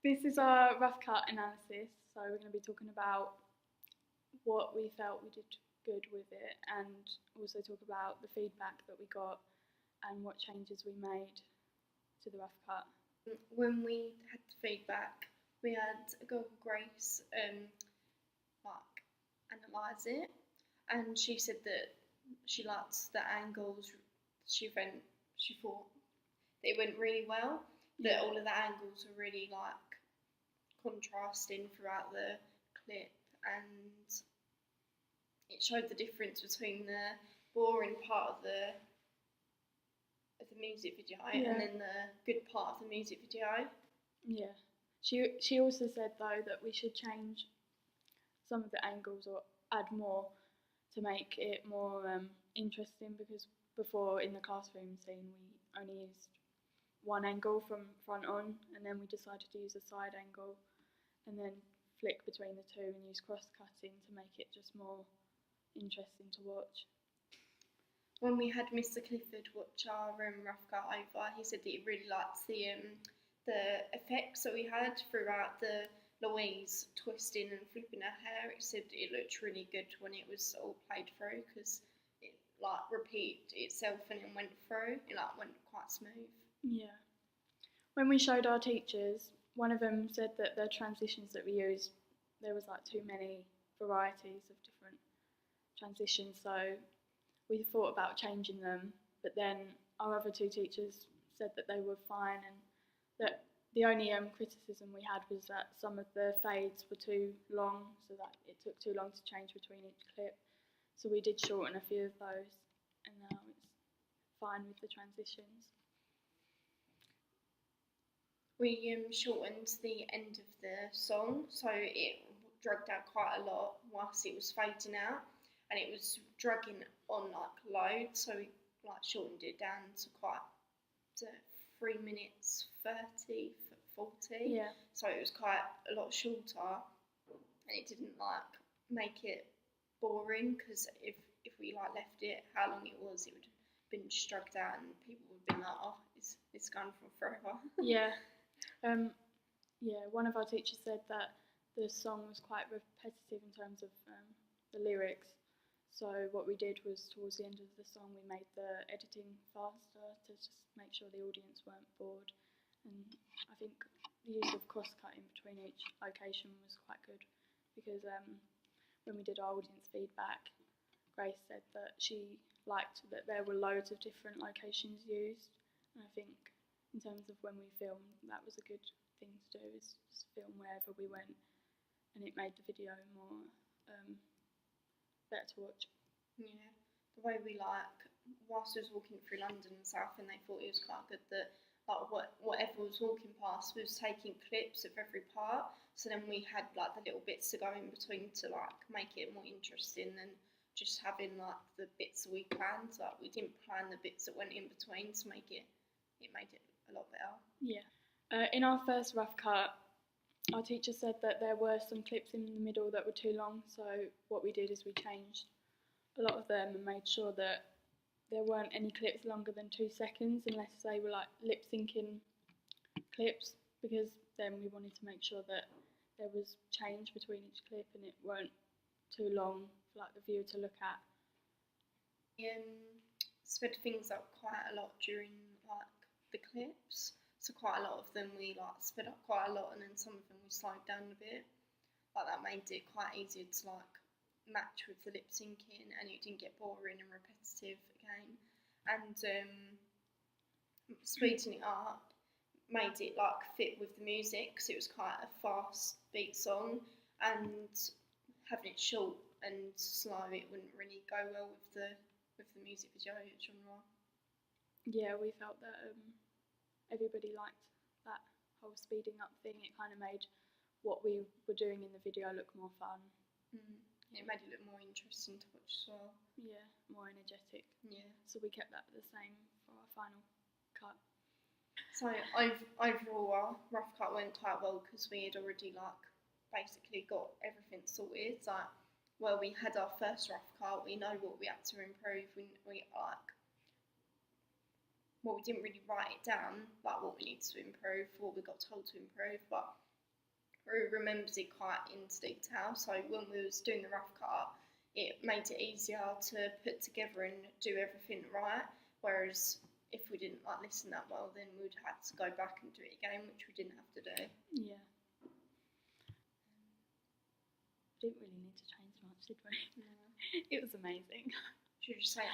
This is our rough cut analysis. So we're going to be talking about what we felt we did good with it, and also talk about the feedback that we got and what changes we made to the rough cut. When we had the feedback, we had a girl called Grace like analyse it, and she said that she liked the angles. She thought that it went really well. That all of the angles were really like contrasting throughout the clip, and it showed the difference between the boring part of the music video and then the good part of the music video. Yeah. She also said though that we should change some of the angles or add more to make it more interesting, because before in the classroom scene we only used one angle from front on, and then we decided to use a side angle and then flick between the two and use cross cutting to make it just more interesting to watch. When we had Mr. Clifford watch our rough cut over, he said that he really liked the effects that we had throughout the Louise twisting and flipping her hair. It said it looked really good when it was all played through, because it like repeated itself and it went through. It like went quite smooth. Yeah. When we showed our teachers, one of them said that the transitions that we used, there was like too many varieties of different transitions, so we thought about changing them, but then our other two teachers said that they were fine, and that the only criticism we had was that some of the fades were too long, so that it took too long to change between each clip. So we did shorten a few of those, and now it's fine with the transitions. We shortened the end of the song, so it dragged out quite a lot whilst it was fading out, and it was dragging on like loads, so we like shortened it down to 3 minutes 30, 40. Yeah. So it was quite a lot shorter, and it didn't like make it boring, because if we like left it how long it would have been dragged out, and people would have been like, oh, it's gone for forever. Yeah. Yeah, one of our teachers said that the song was quite repetitive in terms of the lyrics. So what we did was, towards the end of the song, we made the editing faster to just make sure the audience weren't bored. And I think the use of cross-cutting between each location was quite good, because when we did our audience feedback, Grace said that she liked that there were loads of different locations used. And I think in terms of when we filmed, that was a good thing to do, is just film wherever we went, and it made the video more better to watch. Yeah, the way we whilst we was walking through London and South, and they thought it was quite good that like whatever was walking past was taking clips of every part. So then we had like the little bits to go in between to like make it more interesting than just having like the bits that we planned. Like we didn't plan the bits that went in between to make it made it a lot better. Yeah. In our first rough cut, our teacher said that there were some clips in the middle that were too long, so what we did is we changed a lot of them and made sure that there weren't any clips longer than 2 seconds, unless they were like lip syncing clips, because then we wanted to make sure that there was change between each clip and it weren't too long for like the viewer to look at. Sped things up quite a lot during like the clips. So quite a lot of them we like sped up quite a lot, and then some of them we slowed down a bit. Like that made it quite easier to like match with the lip syncing, and it didn't get boring and repetitive again. And speeding it up made it like fit with the music, because it was quite a fast beat song, and having it short and slow, it wouldn't really go well with the music video genre. Yeah, we felt that everybody liked that whole speeding up thing. It kind of made what we were doing in the video look more fun. It made it look more interesting to watch as well. Yeah, more energetic. Yeah. So we kept that the same for our final cut. So overall, our rough cut went quite well, because we had already like basically got everything sorted. Like, well, we had our first rough cut. We know what we had to improve. We like. Well, we didn't really write it down, like what we needed to improve, what we got told to improve, but remembers it quite into detail. So when we was doing the rough cut, it made it easier to put together and do everything right. Whereas if we didn't like listen that well, then we'd have to go back and do it again, which we didn't have to do. Yeah. Didn't really need to change much, did we? No. It was amazing. Should you say